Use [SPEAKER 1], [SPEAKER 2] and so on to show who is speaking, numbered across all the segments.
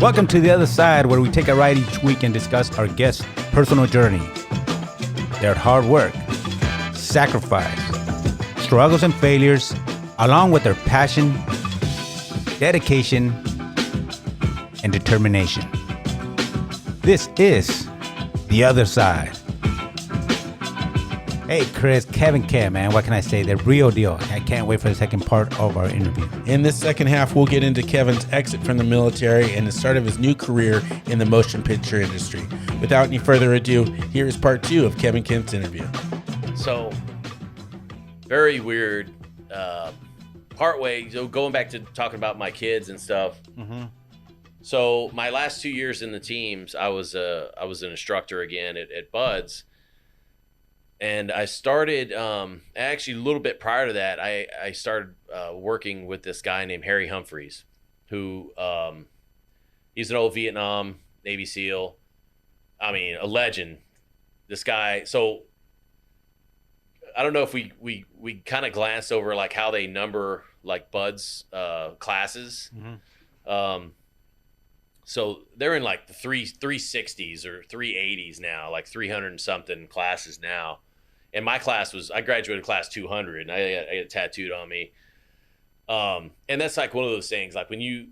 [SPEAKER 1] Welcome to The Other Side, where we take a ride each week and discuss our guests' personal journey, their hard work, sacrifice, struggles and failures, along with their passion, dedication, and determination. This is The Other Side. Hey, Chris, Kevin, man, what can I say? The real deal. I can't wait for the second part of our interview.
[SPEAKER 2] In this second half, we'll get into Kevin's exit from the military and the start of his new career in the motion picture industry. Without any further ado, here is part 2 of Kevin Kent's interview.
[SPEAKER 3] So, very weird. Partway, so going back to talking about my kids and stuff.
[SPEAKER 1] Mm-hmm.
[SPEAKER 3] So, my last 2 years in the teams, I was an instructor again at Buds. And I started, actually a little bit prior to that, I started working with this guy named Harry Humphreys, who he's an old Vietnam Navy SEAL. I mean, a legend. This guy. So I don't know if we kind of glanced over like how they number like Buds classes.
[SPEAKER 1] Mm-hmm.
[SPEAKER 3] So they're in like the 360s or 380s now, like 300 and something classes now. And my class I graduated class 200 and I got it tattooed on me. And that's like one of those things, like when you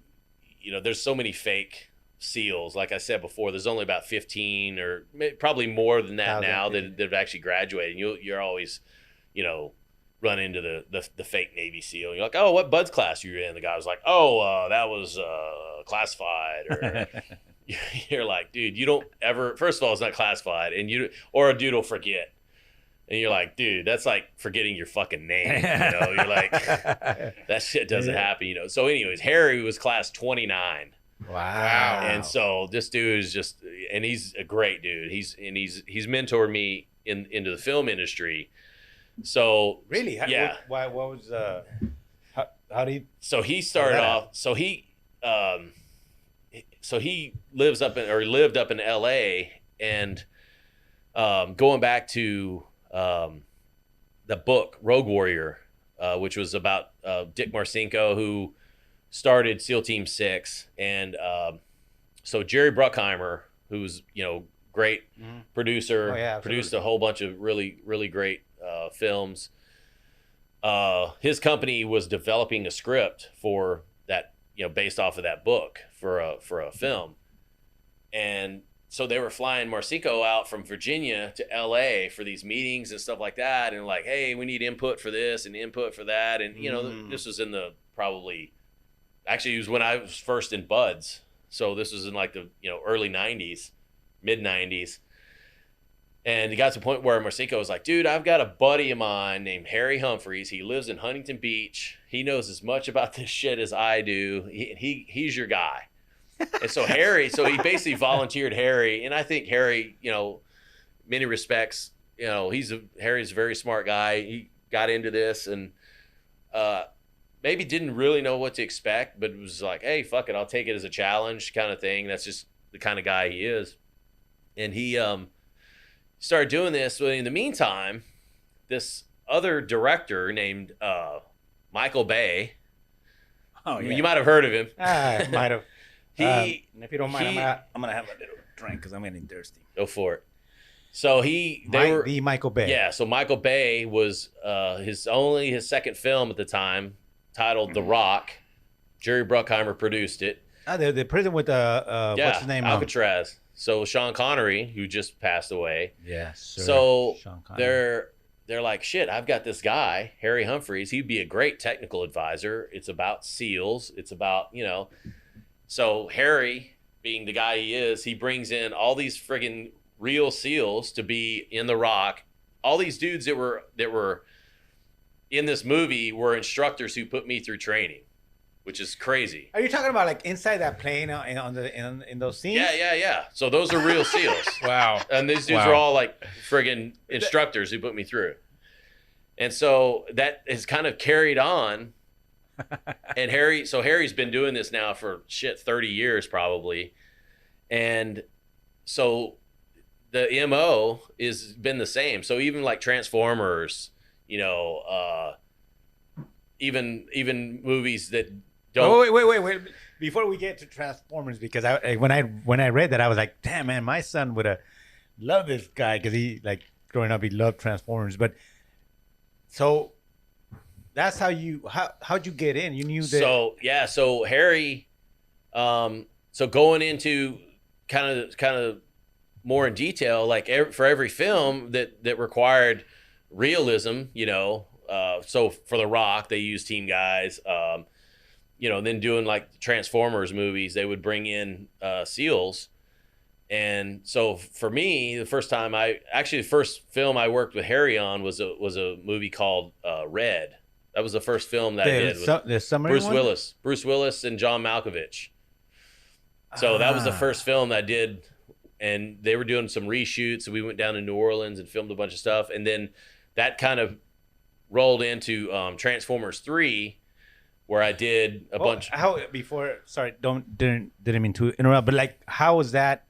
[SPEAKER 3] know, there's so many fake SEALs. Like I said before, there's only about 15 or probably more than that now that have actually graduated. And you're always, you know, run into the fake Navy SEAL. You're like, oh, what Buds class you in? The guy was like, oh, that was classified. Or you're like, dude, you don't ever. First of all, it's not classified, and or a dude will forget, and you're like, dude, that's like forgetting your fucking name. You know, you're like, that shit doesn't happen. You know. So, anyways, Harry was class 29.
[SPEAKER 1] Wow.
[SPEAKER 3] And so this dude is just, and he's a great dude. He's mentored me into the film industry. So
[SPEAKER 1] Really?
[SPEAKER 3] yeah.
[SPEAKER 1] What was how do you?
[SPEAKER 3] So he started off. So he lived up in L.A. and going back to the book Rogue Warrior, which was about Dick Marcinko, who started SEAL Team 6, and so Jerry Bruckheimer, who's, you know, great producer, produced a whole bunch of really, really great films. His company was developing a script for that, you know, based off of that book for a film, and so they were flying Marcinko out from Virginia to LA for these meetings and stuff like that, and like, hey, we need input for this and input for that, and you know, this was in the Actually, it was when I was first in Buds. So this was in like the, you know, early 90s, mid 90s. And it got to the point where Marcinko was like, dude, I've got a buddy of mine named Harry Humphreys. He lives in Huntington Beach. He knows as much about this shit as I do. He's your guy. And so he basically volunteered Harry. And I think Harry, you know, many respects, you know, Harry's a very smart guy. He got into this and, maybe didn't really know what to expect, but it was like, hey, fuck it, I'll take it as a challenge kind of thing. That's just the kind of guy he is. And he started doing this. But in the meantime, this other director named Michael Bay, you might have heard of him.
[SPEAKER 1] I might have. If you don't mind,
[SPEAKER 3] I'm
[SPEAKER 1] going to have a little drink because I'm getting thirsty.
[SPEAKER 3] Go for it. So the
[SPEAKER 1] Michael Bay.
[SPEAKER 3] Yeah, so Michael Bay was his second film at the time, titled The Rock. Jerry Bruckheimer produced it.
[SPEAKER 1] The prison with what's his name?
[SPEAKER 3] Alcatraz. So Sean Connery, who just passed away.
[SPEAKER 1] Yes. Sir.
[SPEAKER 3] So
[SPEAKER 1] Sean Connery.
[SPEAKER 3] they're like, shit, I've got this guy, Harry Humphreys. He'd be a great technical advisor. It's about SEALs. It's about, you know. So Harry, being the guy he is, he brings in all these friggin' real SEALs to be in The Rock. All these dudes that were in this movie were instructors who put me through training, which is crazy.
[SPEAKER 1] Are you talking about like inside that plane in those scenes?
[SPEAKER 3] Yeah. So those are real SEALs.
[SPEAKER 1] Wow.
[SPEAKER 3] And these dudes are all like friggin' instructors who put me through. And so that has kind of carried on. And Harry's been doing this now for 30 years probably. And so the MO is been the same. So even like Transformers, you know, even movies that don't.
[SPEAKER 1] Oh, wait. before we get to Transformers, because when I read that, I was like, damn man, my son would have loved this guy because he like growing up he loved Transformers. But so that's how'd you get in? You knew that.
[SPEAKER 3] So Harry, so going into kind of more in detail, like for every film that required realism, so for The Rock, they used team guys, then doing like Transformers movies, they would bring in SEALs. And so for me, the first film I worked with Harry on was a movie called Red. That was the first film that I did with Bruce Willis and John Malkovich. So that was the first film that I did, and they were doing some reshoots. So we went down to New Orleans and filmed a bunch of stuff, and then that kind of rolled into Transformers 3, where I did a bunch. Didn't
[SPEAKER 1] mean to interrupt, but like, how was that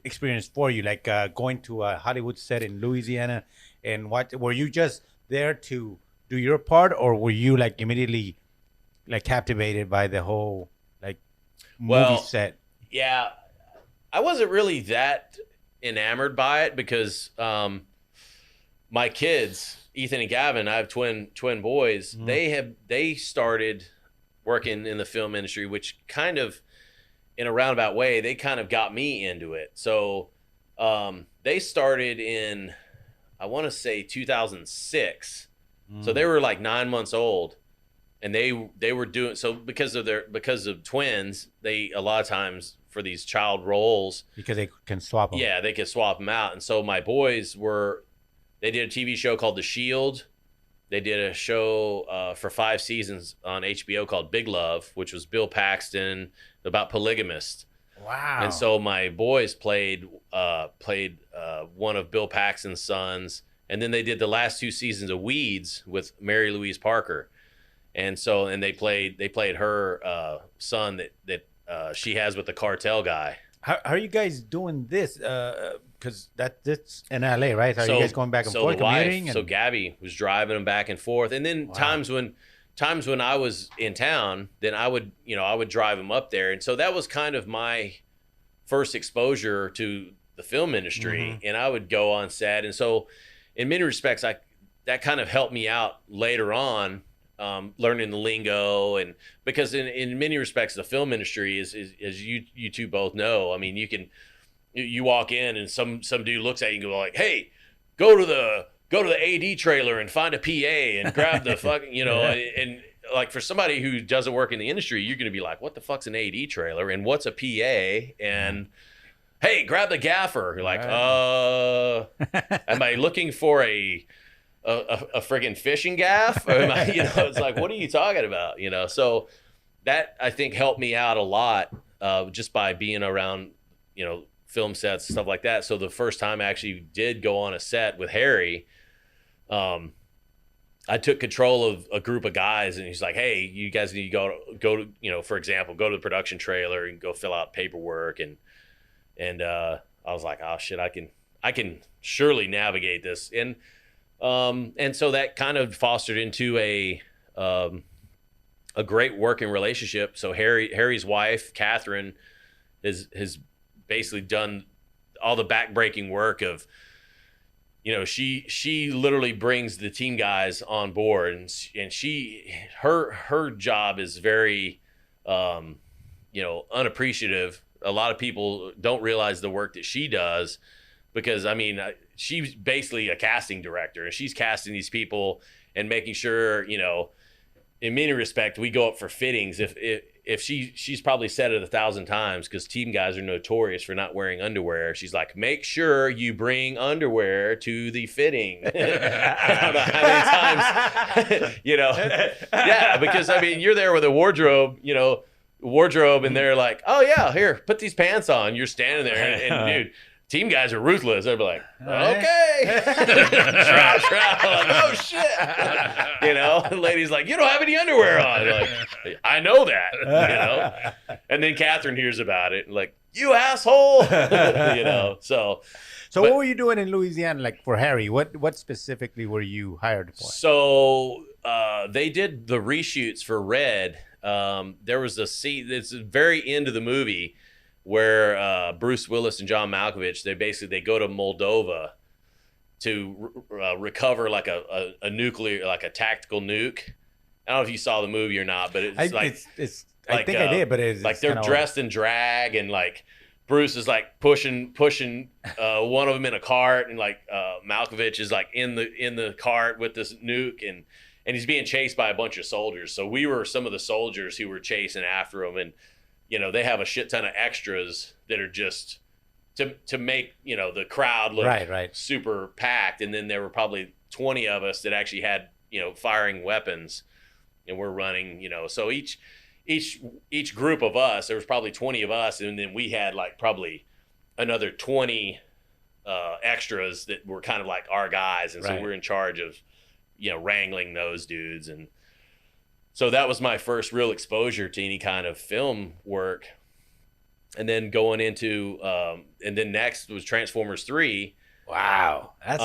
[SPEAKER 1] experience for you? Like going to a Hollywood set in Louisiana, and what were you just there to do your part, or were you like immediately like captivated by the whole like movie set?
[SPEAKER 3] Yeah, I wasn't really that enamored by it because my kids, Ethan and Gavin, I have twin boys. Mm-hmm. They started working in the film industry, which kind of, in a roundabout way, they kind of got me into it. So they started in, I want to say 2006. So they were like 9 months old, and they were doing so because of twins. They a lot of times for these child roles,
[SPEAKER 1] because they can swap them.
[SPEAKER 3] Yeah, they could swap them out. And so my boys they did a TV show called The Shield. They did a show for 5 seasons on HBO called Big Love, which was Bill Paxton about polygamists.
[SPEAKER 1] Wow.
[SPEAKER 3] And so my boys played one of Bill Paxton's sons. And then they did the last 2 seasons of Weeds with Mary Louise Parker. And so, they played her son that she has with the cartel guy.
[SPEAKER 1] How are you guys doing this? Because that's in LA, right? Are you guys going back and forth commuting?
[SPEAKER 3] So Gabby was driving them back and forth. And then times when I was in town, then I would drive them up there. And so that was kind of my first exposure to the film industry. Mm-hmm. And I would go on set. And so in many respects, that kind of helped me out later on, learning the lingo, and because in many respects, the film industry is as you two both know. I mean, you walk in and some dude looks at you and go like, "Hey, go to the AD trailer and find a PA and grab the fucking and like for somebody who doesn't work in the industry, you're going to be like, what the fuck's an AD trailer and what's a PA and hey, grab the gaffer. You're like, am I looking for a friggin' fishing gaff? Or am I, it's like, what are you talking about? So that I think helped me out a lot just by being around, film sets, stuff like that. So the first time I actually did go on a set with Harry, I took control of a group of guys, and he's like, hey, you guys need to go to, for example, go to the production trailer and go fill out paperwork. And I was like, oh shit, I can surely navigate this. And so that kind of fostered into a great working relationship. So Harry's wife, Catherine, has basically done all the backbreaking work of, she literally brings the team guys on board, and her job is very, unappreciative. A lot of people don't realize the work that she does, because she's basically a casting director, and she's casting these people and making sure, in many respects, we go up for fittings. If she's probably said it 1,000 times, because team guys are notorious for not wearing underwear. She's like, make sure you bring underwear to the fitting. I don't know how many times, yeah, because you're there with a wardrobe, and they're like, oh yeah, here, put these pants on. You're standing there, and dude, team guys are ruthless. They'll be like, okay. Shroud. Like, oh shit. The lady's like, you don't have any underwear on. Like, I know that. And then Catherine hears about it, and like, you asshole. So
[SPEAKER 1] what were you doing in Louisiana, like for Harry? What specifically were you hired for?
[SPEAKER 3] So they did the reshoots for Red. there was a scene that's the very end of the movie where Bruce Willis and John Malkovich, they go to Moldova to recover like a nuclear, like a tactical nuke. I don't know if you saw the movie or not, but it's
[SPEAKER 1] I think I did, but it's
[SPEAKER 3] like they're dressed in drag, and like Bruce is like pushing one of them in a cart, and like Malkovich is like in the cart with this nuke, and he's being chased by a bunch of soldiers. So we were some of the soldiers who were chasing after him, and they have a shit ton of extras that are just to make the crowd look super packed, and then there were probably 20 of us that actually had firing weapons, and we're running. So each group of us, there was probably 20 of us, and then we had like probably another 20 extras that were kind of like our guys, and so we're in charge of wrangling those dudes. And so that was my first real exposure to any kind of film work. And then going into and then next was Transformers 3.
[SPEAKER 1] Wow, that's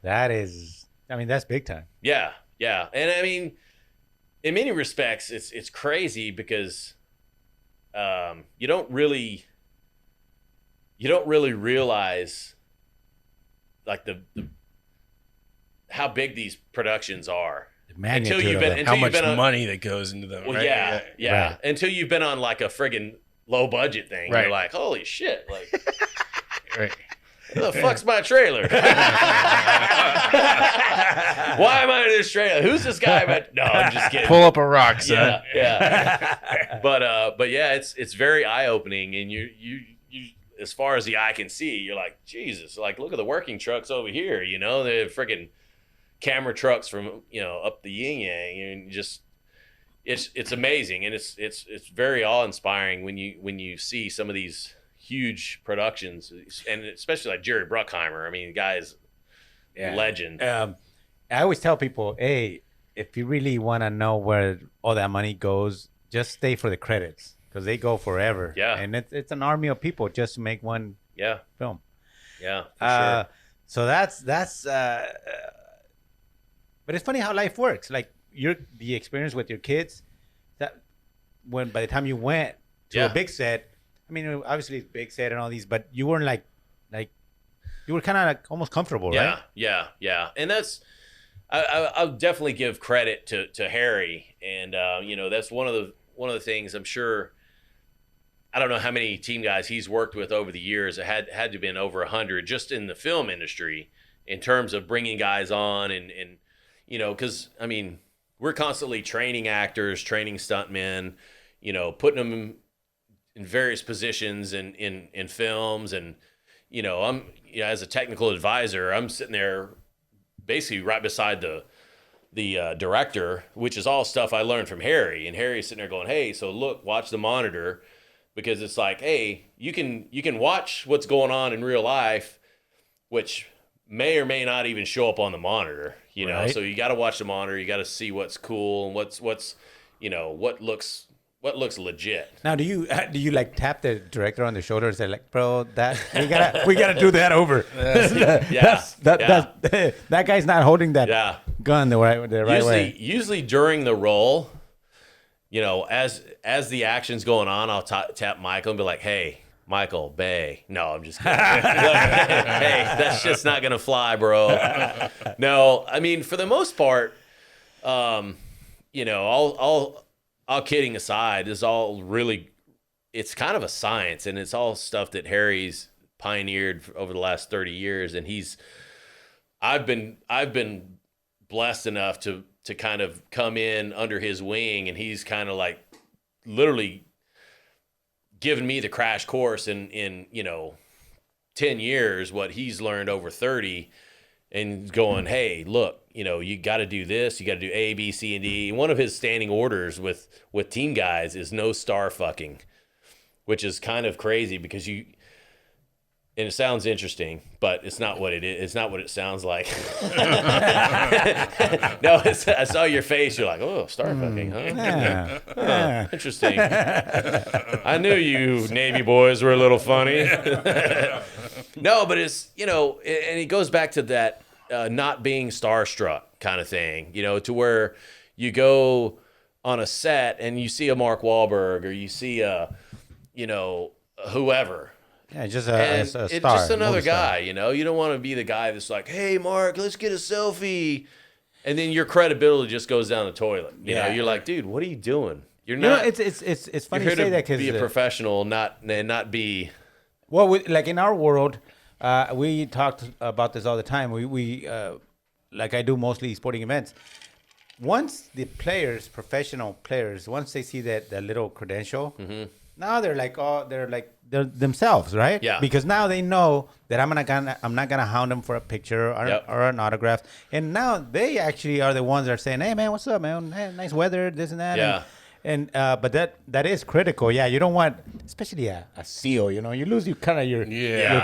[SPEAKER 3] that
[SPEAKER 1] is, I mean, that's big time.
[SPEAKER 3] Yeah, and I mean, in many respects, it's crazy because you don't really realize like the how big these productions are
[SPEAKER 1] until you've been
[SPEAKER 2] how much money that goes into them.
[SPEAKER 3] Well,
[SPEAKER 2] right?
[SPEAKER 3] Yeah. Right. Until you've been on like a friggin' low budget thing, you're like, holy shit, like,
[SPEAKER 2] right.
[SPEAKER 3] What the fuck's my trailer? Why am I in this trailer? Who's this guy? No, I'm just kidding.
[SPEAKER 2] Pull up a rock, son.
[SPEAKER 3] Yeah. But yeah, it's very eye opening, and you as far as the eye can see, you're like, Jesus, like look at the working trucks over here. They're freaking camera trucks from up the yin yang, and just it's amazing, and it's very awe inspiring when you see some of these huge productions, and especially like Jerry Bruckheimer. I mean, the guy is legend.
[SPEAKER 1] I always tell people, hey, if you really want to know where all that money goes, just stay for the credits, because they go forever.
[SPEAKER 3] Yeah,
[SPEAKER 1] and it's an army of people just to make one film.
[SPEAKER 3] Yeah, for sure.
[SPEAKER 1] So that's but it's funny how life works. Like the experience with your kids, that when by the time you went to a big set, I mean, obviously it's big set and all these, but you weren't like you were kind of like almost comfortable, right?
[SPEAKER 3] Yeah. And that's I'll definitely give credit to Harry, and that's one of the things I'm sure. I don't know how many team guys he's worked with over the years. It had to have been over 100 just in the film industry in terms of bringing guys on, and because I mean we're constantly training actors, training stuntmen, putting them in various positions in films, and I'm as a technical advisor, I'm sitting there basically right beside the director, which is all stuff I learned from Harry, and Harry's sitting there going, hey, so look, watch the monitor, because it's like, hey, you can watch what's going on in real life, which may or may not even show up on the monitor,
[SPEAKER 1] right.
[SPEAKER 3] So you got to watch the monitor, you got to see what's cool and what's what looks legit.
[SPEAKER 1] Now, do you like tap the director on the shoulder and say like, bro, that we gotta do that over? That guy's not holding that gun the right way.
[SPEAKER 3] Usually during the role, as the action's going on, I'll tap Michael and be like, hey, Michael Bay. No, I'm just kidding. Hey, that's just not gonna fly, bro. No, I mean, for the most part, all kidding aside, it's all really, it's kind of a science, and it's all stuff that Harry's pioneered over the last 30 years. And I've been blessed enough to kind of come in under his wing, and he's kind of like literally given me the crash course in 10 years, what he's learned over 30, and going, hey, look, you got to do this, you got to do A, B, C, and D. And one of his standing orders with team guys is no star fucking, which is kind of crazy because and it sounds interesting, but it's not what it is. It's not what it sounds like. No, I saw your face. You're like, oh, star fucking, huh?
[SPEAKER 1] Yeah.
[SPEAKER 3] Huh, interesting. I knew you Navy boys were a little funny. No, but it's, and it goes back to that not being starstruck kind of thing, to where you go on a set and you see a Mark Wahlberg or you see a, you know, whoever.
[SPEAKER 1] Yeah, just
[SPEAKER 3] And
[SPEAKER 1] a
[SPEAKER 3] it's
[SPEAKER 1] star,
[SPEAKER 3] just another
[SPEAKER 1] movie star.
[SPEAKER 3] guy, you know. You don't want to be the guy that's like, "Hey, Mark, let's get a selfie," and then your credibility just goes down the toilet. You know, you're like, "Dude, what are you doing? You're
[SPEAKER 1] You know,
[SPEAKER 3] not."
[SPEAKER 1] it's funny
[SPEAKER 3] you're
[SPEAKER 1] you
[SPEAKER 3] here
[SPEAKER 1] say that
[SPEAKER 3] to be a
[SPEAKER 1] because
[SPEAKER 3] professional, not be.
[SPEAKER 1] well, like in our world, we talked about this all the time. We like I do mostly sporting events. Once the players, professional players, once they see that little credential, now they're like, they're themselves, right?
[SPEAKER 3] Yeah.
[SPEAKER 1] Because now they know that I'm not gonna hound them for a picture or an autograph, and now they actually are the ones that are saying, "Hey man, what's up, man? Hey, nice weather, this and that."
[SPEAKER 3] Yeah.
[SPEAKER 1] And but that is critical. Yeah, you don't want, especially a SEAL. You know, you lose your kind of your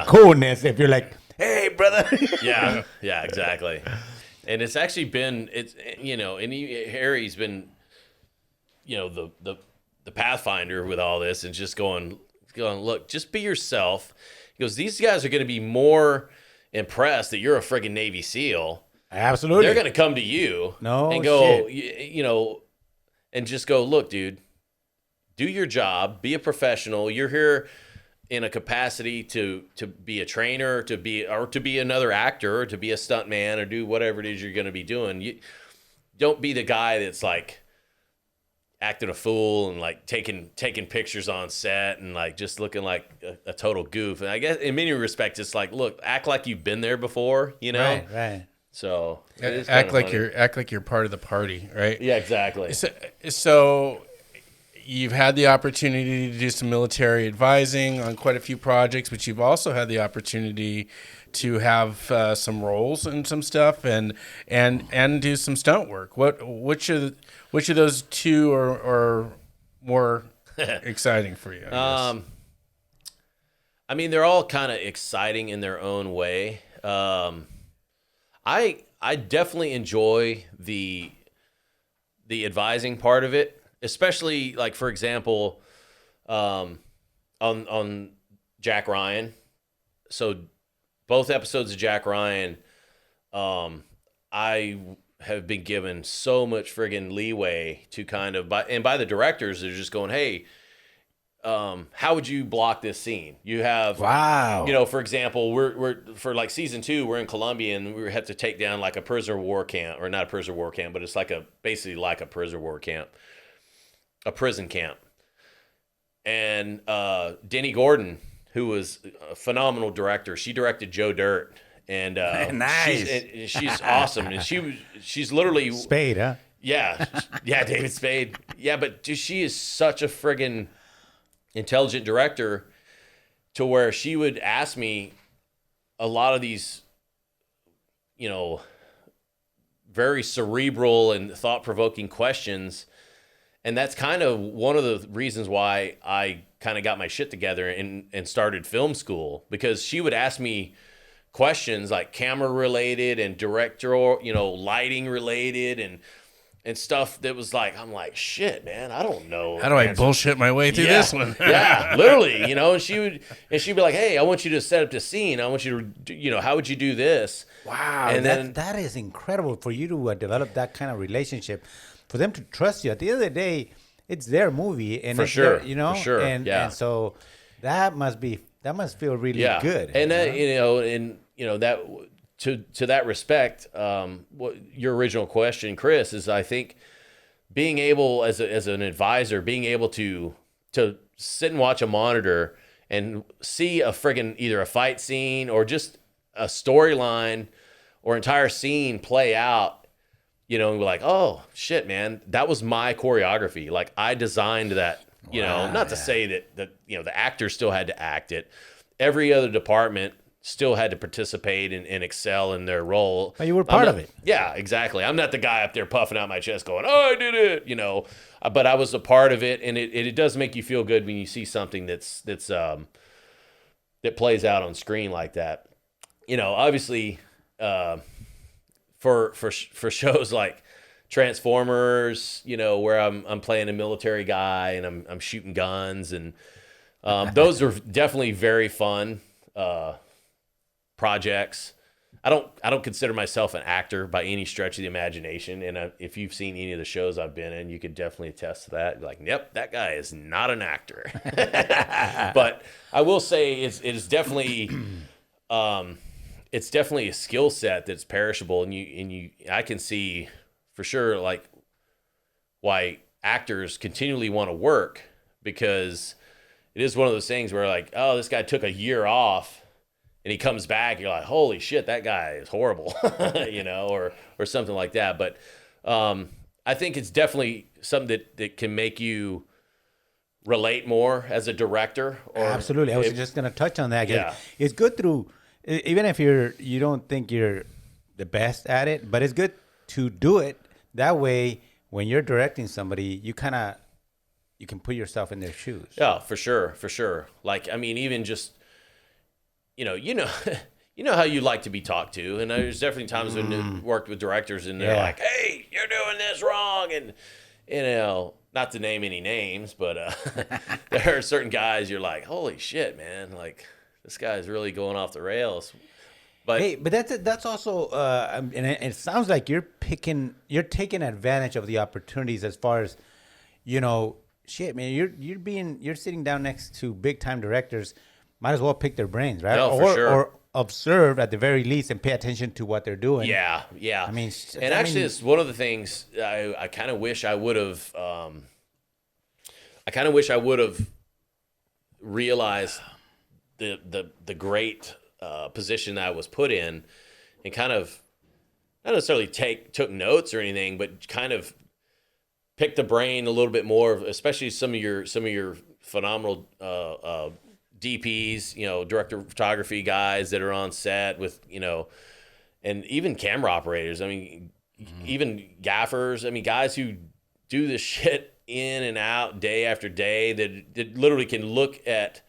[SPEAKER 1] coolness if you're like, "Hey, brother."
[SPEAKER 3] Yeah, yeah, exactly. And it's actually been you know, and Harry's been, you know, the pathfinder with all this and just going, look, just be yourself. He goes, these guys are going to be more impressed that you're a friggin' Navy SEAL.
[SPEAKER 1] Absolutely.
[SPEAKER 3] They're going to come to you and go, you know, and just go, look, dude, do your job, be a professional. You're here in a capacity to be a trainer, to be another actor, or to be a stuntman, or do whatever it is you're going to be doing. You don't be the guy that's like acting a fool and like taking pictures on set and like just looking like a total goof. And I guess in many respects, it's like, look, act like you've been there before, you know?
[SPEAKER 1] Right.
[SPEAKER 3] So
[SPEAKER 2] act like you're part of the party, right?
[SPEAKER 3] Yeah, exactly.
[SPEAKER 2] So you've had the opportunity to do some military advising on quite a few projects, but you've also had the opportunity to have some roles and some stuff and do some stunt work. Which of those two are more exciting for you? I
[SPEAKER 3] mean, they're all kind of exciting in their own way. I definitely enjoy the advising part of it, especially like, for example, on Jack Ryan. So both episodes of Jack Ryan, I have been given so much friggin' leeway to kind of by the directors. They're just going, hey, how would you block this scene? You have, you know, for example, we're for like season 2, we're in Colombia and we have to take down like a prisoner of war camp, or not a prisoner of war camp, but it's like basically like a prisoner of war camp, a prison camp. And Denny Gordon, who was a phenomenal director, she directed Joe Dirt, and
[SPEAKER 1] nice.
[SPEAKER 3] She's awesome, and she's literally
[SPEAKER 1] Spade, huh?
[SPEAKER 3] Yeah, David Spade. Yeah, but she is such a friggin' intelligent director to where she would ask me a lot of these, you know, very cerebral and thought-provoking questions. And that's kind of one of the reasons why I kind of got my shit together and started film school, because she would ask me questions like camera related and directorial, you know, lighting related and stuff that was like, I'm like, shit, man, I don't know.
[SPEAKER 2] How do I bullshit my way through this one?
[SPEAKER 3] Yeah, literally, you know, and she'd be like, hey, I want you to set up the scene. I want you to, you know, how would you do this?
[SPEAKER 1] Wow. And then that is incredible for you to develop that kind of relationship, for them to trust you. At the end of the day, it's their movie, and
[SPEAKER 3] for sure,
[SPEAKER 1] you know,
[SPEAKER 3] for sure.
[SPEAKER 1] And so that must feel really good.
[SPEAKER 3] And you know, that to that respect, what your original question, Chris, is I think being able as an advisor, being able to sit and watch a monitor and see a friggin' either a fight scene or just a storyline or entire scene play out, you know, and be like, oh shit, man, that was my choreography. Like I designed that, you know, not to say that, you know, the actors still had to act it. Every other department still had to participate and excel in their role.
[SPEAKER 1] But you were part of it.
[SPEAKER 3] Yeah, exactly. I'm not the guy up there puffing out my chest going, oh, I did it, you know, but I was a part of it. And it does make you feel good when you see something that plays out on screen like that. You know, obviously, for shows like Transformers, you know, where I'm playing a military guy and I'm shooting guns, and those are definitely very fun projects. I don't consider myself an actor by any stretch of the imagination. And if you've seen any of the shows I've been in, you could definitely attest to that. You're like, yep, that guy is not an actor. But I will say it's definitely a skill set that's perishable, and I can see for sure like why actors continually want to work, because it is one of those things where like, oh, this guy took a year off and he comes back, you're like, holy shit, that guy is horrible, or something like that. But I think it's definitely something that can make you relate more as a director.
[SPEAKER 1] Absolutely. I was just going to touch on that.
[SPEAKER 3] Yeah.
[SPEAKER 1] It's good even if you don't think you're the best at it, but it's good to do it. That way, when you're directing somebody, you can put yourself in their shoes.
[SPEAKER 3] Yeah, for sure. Like, I mean, even just, you know how you like to be talked to, and there's definitely times when you worked with directors and they're like, "Hey, you're doing this wrong," and not to name any names, but there are certain guys you're like, "Holy shit, man! Like, this guy's really going off the rails." But
[SPEAKER 1] that's also, and it sounds like you're taking advantage of the opportunities as far as, shit, man, you're sitting down next to big time directors. Might as well pick their brains, right?
[SPEAKER 3] No, for sure.
[SPEAKER 1] Or observe at the very least and pay attention to what they're doing.
[SPEAKER 3] Yeah.
[SPEAKER 1] I mean,
[SPEAKER 3] it's one of the things I kind of wish I would have. I kind of wish I would have realized the great position that I was put in, and kind of not necessarily took notes or anything, but kind of picked the brain a little bit more, especially some of your phenomenal DPs, director of photography guys that are on set with, and even camera operators. I mean, even gaffers. I mean, guys who do this shit in and out day after day that literally can look at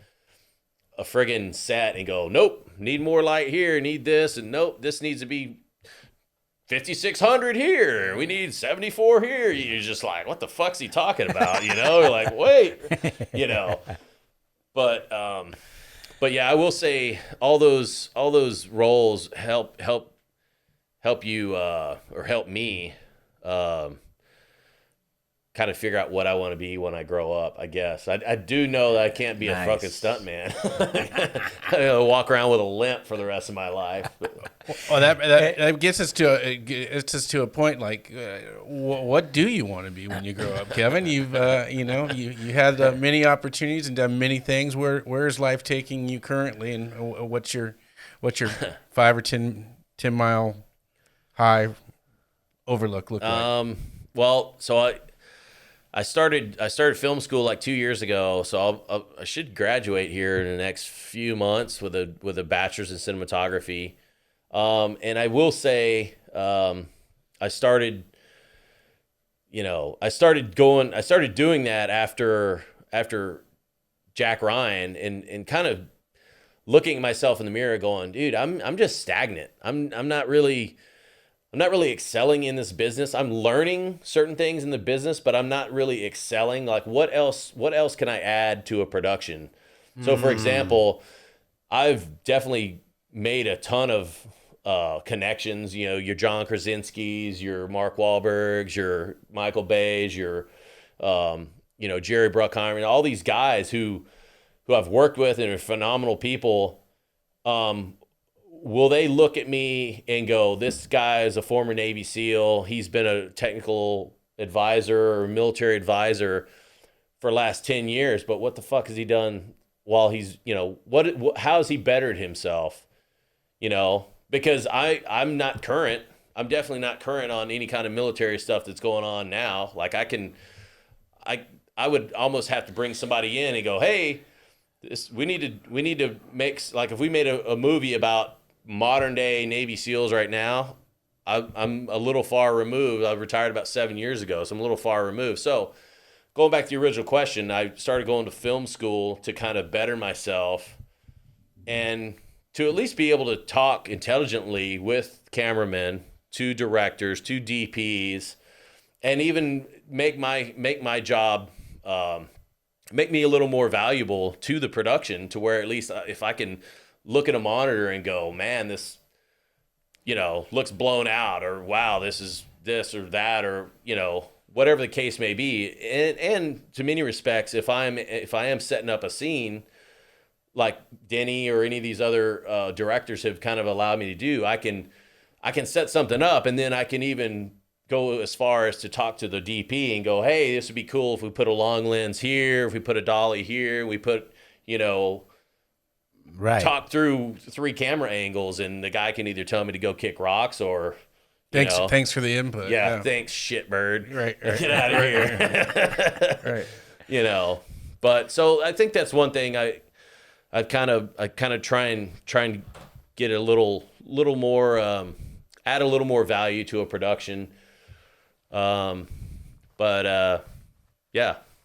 [SPEAKER 3] a friggin' set and go, nope, need more light here, need this, and nope, this needs to be 5,600 here. We need 74 here. You're just like, what the fuck's he talking about? You're like, wait, But yeah, I will say all those roles help you or help me kind of figure out what I want to be when I grow up. I guess I do know that I can't be a fucking stuntman. I gotta walk around with a limp for the rest of my life.
[SPEAKER 2] Well, that gets us to a point. Like, what do you want to be when you grow up, Kevin? You've you had many opportunities and done many things. Where is life taking you currently, and what's your 5 or 10 mile high overlook look like?
[SPEAKER 3] Well, so I started film school like 2 years ago, so I should graduate here in the next few months with a bachelor's in cinematography. And I will say, I started doing that after Jack Ryan, and kind of looking at myself in the mirror going, dude, I'm just stagnant. I'm not really excelling in this business. I'm learning certain things in the business, but I'm not really excelling. Like, what else can I add to a production? So for example, I've definitely made a ton of connections, your John Krasinski's, your Mark Wahlberg's, your Michael Bay's, your Jerry Bruckheimer, all these guys who I've worked with and are phenomenal people. Will they look at me and go, this guy is a former Navy SEAL. He's been a technical advisor or military advisor for the last 10 years, but what the fuck has he done while he's, how has he bettered himself? Because I'm not current. I'm definitely not current on any kind of military stuff that's going on now. Like, I would almost have to bring somebody in and go, hey, we need to make, like, if we made a movie about modern day Navy SEALs right now, I'm a little far removed. I retired about 7 years ago, so I'm a little far removed. So going back to the original question, I started going to film school to kind of better myself and to at least be able to talk intelligently with cameramen, to directors, to DPs, and even make my job, make me a little more valuable to the production, to where at least if I can look at a monitor and go, man, this looks blown out, or wow, this is this or that, or whatever the case may be. And to many respects, if I am setting up a scene like Denny or any of these other directors have kind of allowed me to do, I can set something up, and then I can even go as far as to talk to the DP and go, hey, this would be cool if we put a long lens here, if we put a dolly here, we put,
[SPEAKER 1] Right.
[SPEAKER 3] talk through 3 camera angles, and the guy can either tell me to go kick rocks or
[SPEAKER 2] Thanks for the input.
[SPEAKER 3] yeah. Thanks, shitbird.
[SPEAKER 2] Right.
[SPEAKER 3] Get out of here.
[SPEAKER 2] Right.
[SPEAKER 3] But so I think that's one thing I kind of try and get a little more, add a little more value to a production. Yeah.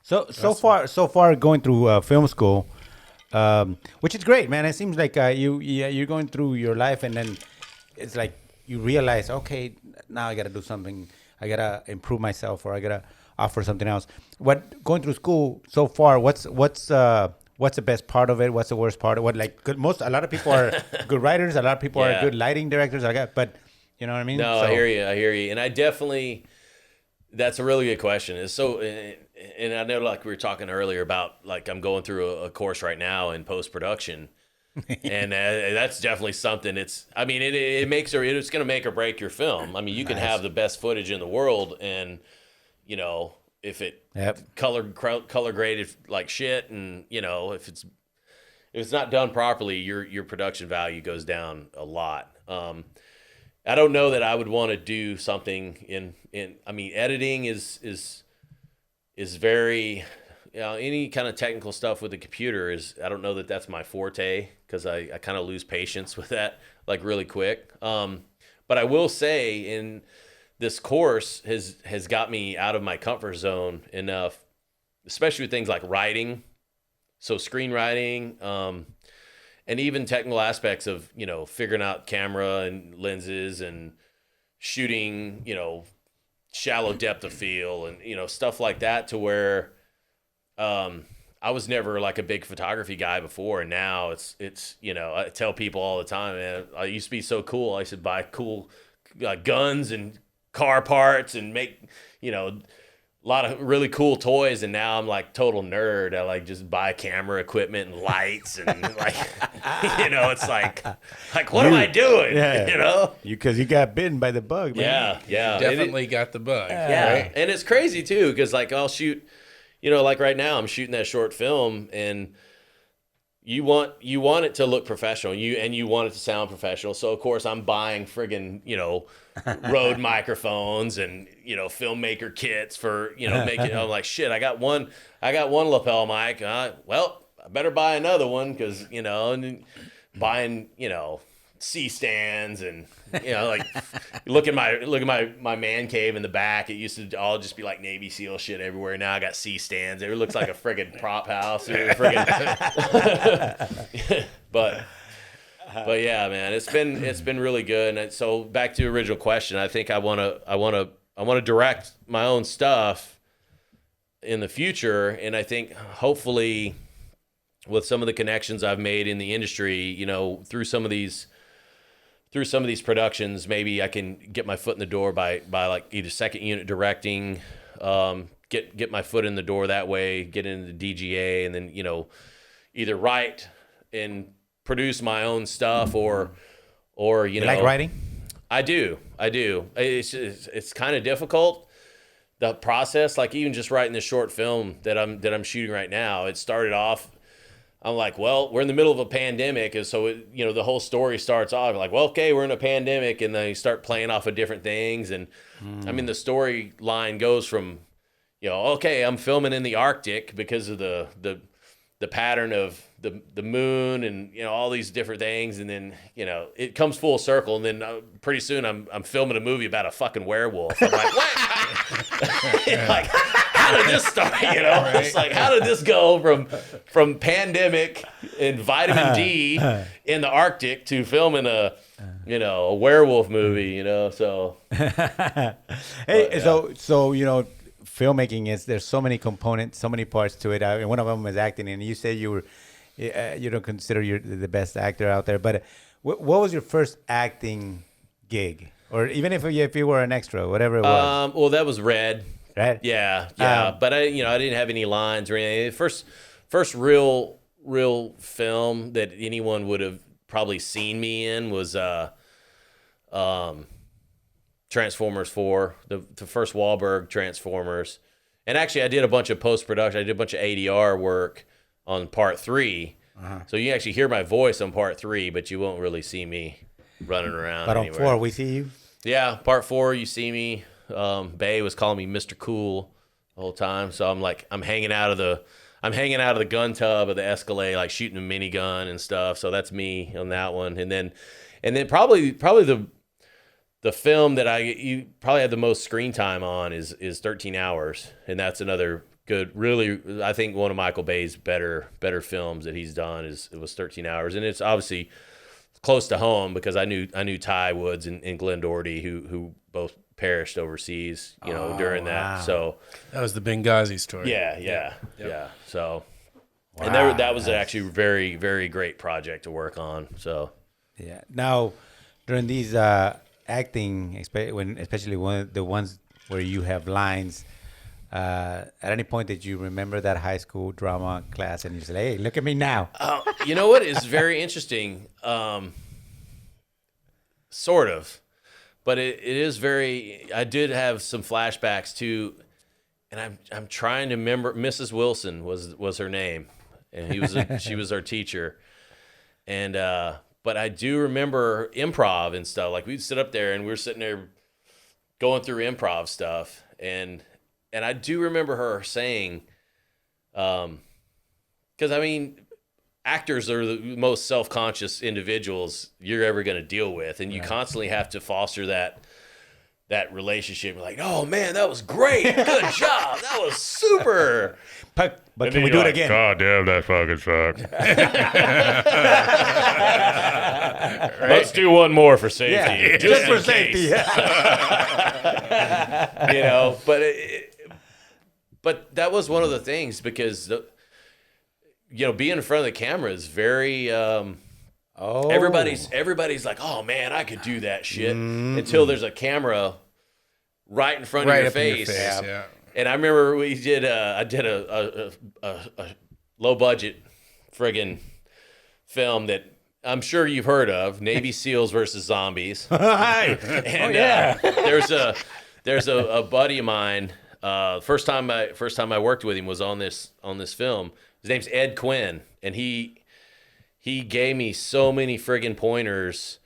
[SPEAKER 1] So far going through film school, which is great, man. It seems like you're going through your life, and then it's like you realize, okay, now I got to do something. I got to improve myself, or I got to offer something else. What going through school so far? What's the best part of it? What's the worst part of what? Like a lot of people are good writers. A lot of people are good lighting directors. But you know what I mean?
[SPEAKER 3] No, I hear you. And I definitely, that's a really good question. It's so, and I know, like we were talking earlier about, like I'm going through a course right now in post-production, and that's definitely something. It's going to make or break your film. I mean, you can have the best footage in the world, and if it color graded like shit, and if it's not done properly, your production value goes down a lot. I don't know that I would want to do something I mean, editing is very, any kind of technical stuff with the computer I don't know that that's my forte, because I kind of lose patience with that, like, really quick. But I will say, in this course has got me out of my comfort zone enough, especially with things like writing. So screenwriting, and even technical aspects of, figuring out camera and lenses and shooting, shallow depth of field and, stuff like that, to where I was never like a big photography guy before. And now it's I tell people all the time, man, I used to be so cool. I used to buy cool guns and car parts and make, a lot of really cool toys, and now I'm like total nerd. I like just buy camera equipment and lights and like, it's like what am I doing?
[SPEAKER 1] Because you got bitten by the bug, man.
[SPEAKER 3] Yeah.
[SPEAKER 2] Definitely got the bug.
[SPEAKER 3] Yeah,
[SPEAKER 2] right?
[SPEAKER 3] And it's crazy too, because like I'll shoot, like right now I'm shooting that short film, and you want it to look professional, you want it to sound professional. So of course I'm buying friggin', Rode microphones and, filmmaker kits for, making. I'm like, shit, I got one lapel mic. Well, I better buy another one, because, and buying, C stands, and like look at my man cave in the back. It used to all just be like Navy SEAL shit everywhere. Now I got C stands. It looks like a friggin' prop house. But yeah, man, it's been really good. And so back to the original question, I think I want to direct my own stuff in the future, and I think hopefully with some of the connections I've made in the industry, through some of these productions, maybe I can get my foot in the door by like either second unit directing, get my foot in the door that way, get into the DGA, and then either write and produce my own stuff, or you
[SPEAKER 1] like writing?
[SPEAKER 3] I do. It's kind of difficult, the process. Like even just writing this short film that I'm shooting right now, it started off, I'm like, well, we're in the middle of a pandemic, and so the whole story starts off like, well, okay, we're in a pandemic, and then you start playing off of different things, and I mean the storyline goes from, okay, I'm filming in the Arctic because of the pattern of the moon and all these different things, and then it comes full circle, and then pretty soon I'm filming a movie about a fucking werewolf. I'm like, what? Like, how did this start? Right? It's like, how did this go from pandemic and vitamin D in the Arctic to filming a werewolf movie? So
[SPEAKER 1] hey, so filmmaking there's so many components, so many parts to it, and one of them is acting. And you say you don't consider you're the best actor out there, but what was your first acting gig, or even if you were an extra, whatever it was?
[SPEAKER 3] Well, that was Red.
[SPEAKER 1] Right?
[SPEAKER 3] Yeah. But I didn't have any lines or anything. First real film that anyone would have probably seen me in was Transformers 4, the first Wahlberg Transformers. And actually, I did a bunch of post-production. I did a bunch of ADR work on part 3. So you actually hear my voice on part 3, but you won't really see me running around
[SPEAKER 1] But
[SPEAKER 3] anywhere.
[SPEAKER 1] on 4, we see you?
[SPEAKER 3] Yeah, part 4, you see me. Bay was calling me Mr. Cool the whole time. So I'm hanging out of the gun tub of the Escalade, like shooting a minigun and stuff. So that's me on that one. And then probably the film that you probably had the most screen time on is 13 Hours, and that's another good, really, I think one of Michael Bay's better films that he's done it was 13 Hours, and it's obviously close to home because I knew Ty Woods and Glenn Doherty who both perished overseas, during that.
[SPEAKER 1] Wow.
[SPEAKER 3] So
[SPEAKER 2] That was the Benghazi story.
[SPEAKER 3] yeah. So, and
[SPEAKER 1] Wow,
[SPEAKER 3] that was actually a very, very great project to work on. So
[SPEAKER 1] Yeah. Now, during these acting, especially the ones where you have lines, at any point did you remember that high school drama class and you say, "Hey, look at me now"?
[SPEAKER 3] you know what is very interesting, sort of, but it is very. I did have some flashbacks too, and I'm trying to remember. Mrs. Wilson was her name, and she was our teacher, and but I do remember improv and stuff. Like we'd sit up there and we were sitting there going through improv stuff, and I do remember her saying, because I mean, actors are the most self-conscious individuals you're ever going to deal with, and you constantly have to foster that relationship. You're like, oh man, that was great, good job, that was super.
[SPEAKER 1] But can we do it again?
[SPEAKER 4] God damn, that fucking sucked.
[SPEAKER 3] Let's do one more for safety.
[SPEAKER 1] Yeah, just for
[SPEAKER 3] in
[SPEAKER 1] safety.
[SPEAKER 3] case. But that was one of the things because being in front of the camera is very everybody's like, oh man, I could do that shit until there's a camera right in front of your
[SPEAKER 2] up in
[SPEAKER 3] face.
[SPEAKER 2] yeah.
[SPEAKER 3] And I remember I did a low budget friggin' film that I'm sure you've heard of, Navy SEALs versus Zombies.
[SPEAKER 1] Hi.
[SPEAKER 3] And there's a buddy of mine. First time I worked with him was on this film. His name's Ed Quinn, and he gave me so many friggin' pointers,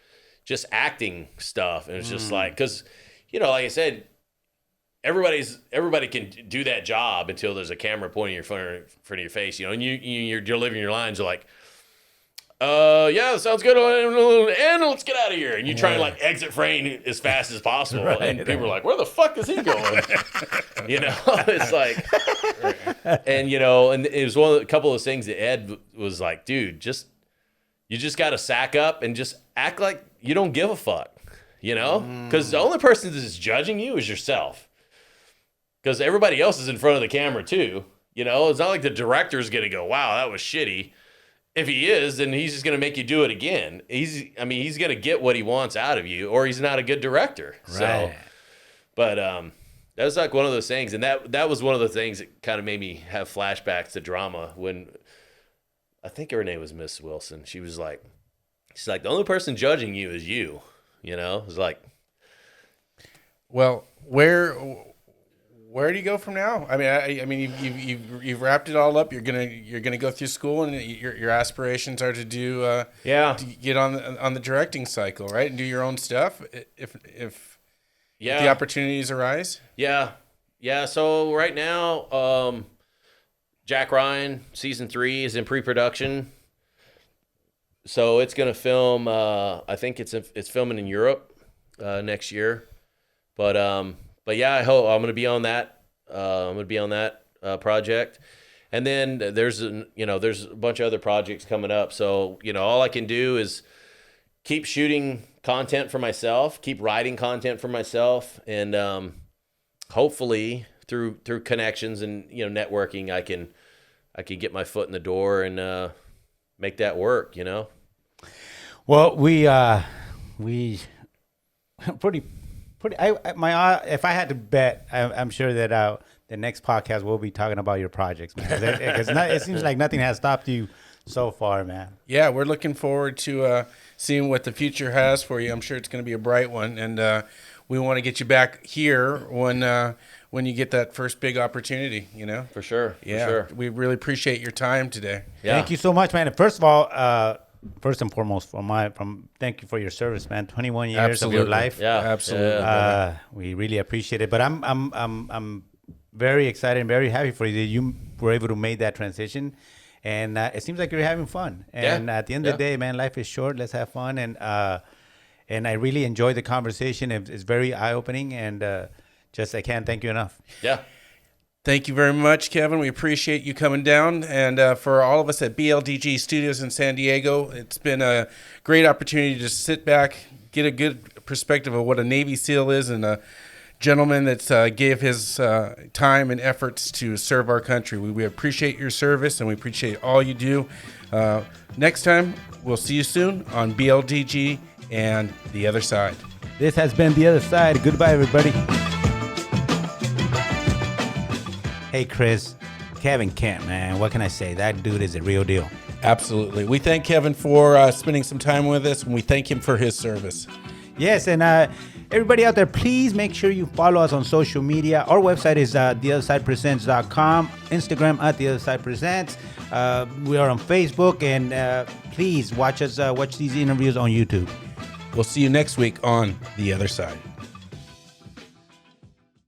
[SPEAKER 3] just acting stuff. And it's just like, because like I said, everybody can do that job until there's a camera pointing in front of your face, and you're delivering your lines. You're like, yeah, that sounds good, and let's get out of here. And you try and like exit frame as fast as possible, and people are like, where the fuck is he going? It's like, and and it was a couple of those things that Ed was like, dude, you just got to sack up and just act like you don't give a fuck, because the only person that's judging you is yourself. Because everybody else is in front of the camera too. It's not like the director's going to go, wow, that was shitty. If he is, then he's just going to make you do it again. He's going to get what he wants out of you, or he's not a good director.
[SPEAKER 1] Right.
[SPEAKER 3] So, but that was like one of those things. And that was one of the things that kind of made me have flashbacks to drama when I think her name was Miss Wilson. She's like, the only person judging you is you, It's like,
[SPEAKER 2] Well, where do you go from now? I mean, you've wrapped it all up. You're gonna go through school, and your aspirations are to do to get on the directing cycle, right, and do your own stuff if the opportunities arise.
[SPEAKER 3] Yeah. So right now, Jack Ryan season 3 is in pre-production. So it's gonna film. I think it's filming in Europe next year, but yeah, I hope I'm going to be on that. I'm going to be on that project, and then there's a bunch of other projects coming up. So all I can do is keep shooting content for myself, keep writing content for myself, and hopefully through connections and networking, I can get my foot in the door and make that work.
[SPEAKER 1] Well, we pretty. If I had to bet, I'm sure that the next podcast we'll be talking about your projects, man. Because it seems like nothing has stopped you so far, man.
[SPEAKER 2] Yeah, we're looking forward to seeing what the future has for you. I'm sure it's going to be a bright one, and we want to get you back here when you get that first big opportunity. You know,
[SPEAKER 3] For sure.
[SPEAKER 2] yeah,
[SPEAKER 3] For sure.
[SPEAKER 2] we really appreciate your time today.
[SPEAKER 3] Yeah.
[SPEAKER 1] Thank you so much, man. And first of all, first and foremost, thank you for your service, man. 21 years of your life.
[SPEAKER 3] Yeah.
[SPEAKER 2] Absolutely.
[SPEAKER 3] Yeah.
[SPEAKER 1] We really appreciate it. But I'm very excited and very happy for you that you were able to make that transition. And it seems like you're having fun. And at the end of the day, man, life is short. Let's have fun. And I really enjoyed the conversation. It's very eye-opening. And I can't thank you enough.
[SPEAKER 3] Yeah.
[SPEAKER 2] Thank you very much, Kevin. We appreciate you coming down. And for all of us at BLDG Studios in San Diego, it's been a great opportunity to sit back, get a good perspective of what a Navy SEAL is and a gentleman that gave his time and efforts to serve our country. We appreciate your service, and we appreciate all you do. Next time, we'll see you soon on BLDG and The Other Side.
[SPEAKER 1] This has been The Other Side. Goodbye, everybody. Hey, Chris, Kevin Kent, man, what can I say? That dude is a real deal.
[SPEAKER 2] Absolutely. We thank Kevin for spending some time with us, and we thank him for his service.
[SPEAKER 1] Yes, and everybody out there, please make sure you follow us on social media. Our website is theothersidepresents.com, Instagram at theothersidepresents. We are on Facebook, and please watch these interviews on YouTube.
[SPEAKER 2] We'll see you next week on The Other Side.